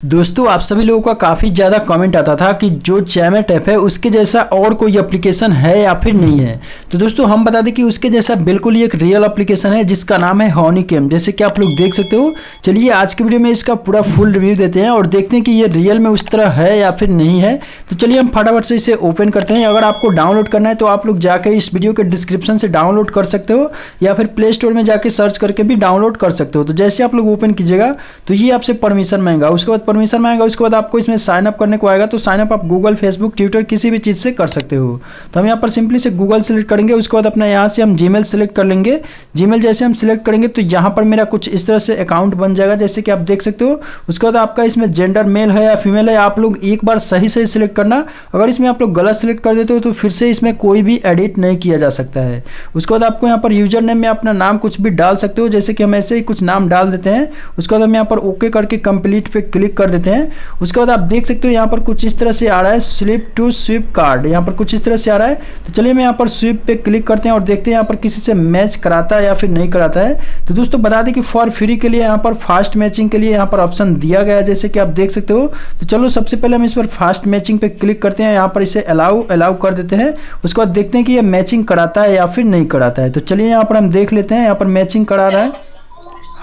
दोस्तों आप सभी लोगों का काफ़ी ज़्यादा कमेंट आता था कि जो चैमेट ऐप है उसके जैसा और कोई एप्लीकेशन है या फिर नहीं है। तो दोस्तों हम बता दें कि उसके जैसा बिल्कुल ही एक रियल एप्लीकेशन है जिसका नाम है हनीकैम। जैसे कि आप लोग देख सकते हो। चलिए आज के वीडियो में इसका पूरा फुल रिव्यू देते हैं और देखते हैं कि ये रियल में उस तरह है या फिर नहीं है। तो चलिए हम फटाफट से इसे ओपन करते हैं। अगर आपको डाउनलोड करना है तो आप लोग जाकर इस वीडियो के डिस्क्रिप्शन से डाउनलोड कर सकते हो या फिर प्ले स्टोर में जाकर सर्च करके भी डाउनलोड कर सकते हो। तो जैसे आप लोग ओपन कीजिएगा तो ये आपसे परमिशन मांगेगा। उसके बाद परमिशन मांगेगा, उसके बाद आपको इसमें साइन अप करने को आएगा। तो साइन अप आप गूगल, फेसबुक, ट्विटर किसी भी चीज़ से कर सकते हो। तो हम यहाँ पर सिंपली से गूगल सेलेक्ट करेंगे। उसके बाद अपना यहाँ से हम जीमेल सेलेक्ट कर लेंगे। जीमेल जैसे हम सिलेक्ट करेंगे तो यहाँ पर मेरा कुछ इस तरह से अकाउंट बन जाएगा जैसे कि आप देख सकते हो। उसके बाद आपका इसमें जेंडर मेल है या फीमेल है, आप लोग एक बार सही सही सिलेक्ट करना। अगर इसमें आप लोग गलत सेलेक्ट कर देते हो तो फिर से इसमें कोई भी एडिट नहीं किया जा सकता है। उसके बाद आपको यहाँ पर यूजर नेम में अपना नाम कुछ भी डाल सकते हो, जैसे कि हम ऐसे ही कुछ नाम डाल देते हैं। उसके बाद हम यहाँ पर ओके करके कंप्लीट पे क्लिक कर देते हैं। उसके बाद आप देख सकते हो यहाँ पर कुछ इस तरह से आ रहा है स्लिप टू स्वीप कार्ड, यहाँ पर कुछ इस तरह से आ रहा है। तो चलिए हम यहाँ पर स्वीप पे क्लिक करते हैं और देखते हैं यहाँ पर किसी से मैच कराता है या फिर नहीं कराता है। तो दोस्तों बता दें कि फॉर फ्री के लिए यहाँ पर फास्ट मैचिंग के लिए यहाँ पर ऑप्शन दिया गया है जैसे कि आप देख सकते हो। तो चलो सबसे पहले हम इस पर फास्ट मैचिंग पे क्लिक करते हैं, यहाँ पर इसे अलाउ कर देते हैं। उसके बाद देखते हैं कि ये मैचिंग कराता है या फिर नहीं कराता है। तो चलिए यहाँ पर हम देख लेते हैं, यहाँ पर मैचिंग करा रहा है।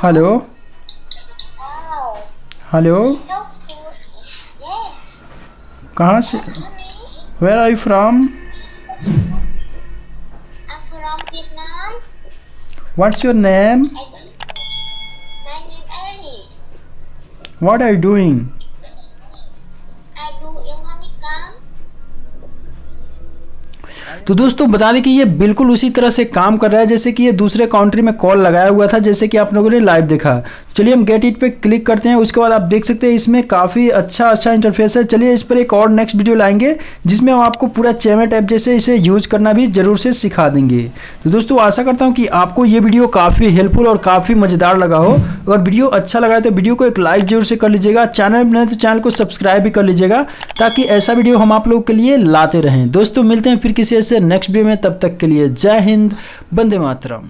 हेलो हेलो, कहाँ से, where are you from? I'm from Vietnam. What's your name? My name Alice. What are you doing? I do in Honeycomb. तो दोस्तों बता दें कि ये बिल्कुल उसी तरह से काम कर रहा है जैसे कि ये दूसरे काउंट्री में कॉल लगाया हुआ था, जैसे कि आप लोगों ने लाइव देखा। चलिए हम गेट इट पे क्लिक करते हैं। उसके बाद आप देख सकते हैं इसमें काफ़ी अच्छा इंटरफेस है। चलिए इस पर एक और नेक्स्ट वीडियो लाएंगे जिसमें हम आपको पूरा चैमेट ऐप जैसे इसे यूज करना भी जरूर से सिखा देंगे। तो दोस्तों आशा करता हूँ कि आपको ये वीडियो काफ़ी हेल्पफुल और काफ़ी मज़ेदार लगा हो। अगर वीडियो अच्छा लगा है तो वीडियो को एक लाइक जरूर से कर लीजिएगा। चैनल में नहीं तो चैनल को सब्सक्राइब भी कर लीजिएगा ताकि ऐसा वीडियो हम आप लोगों के लिए लाते रहें। दोस्तों मिलते हैं फिर किसी ऐसे नेक्स्ट वीडियो में, तब तक के लिए जय हिंद, वंदे मातरम।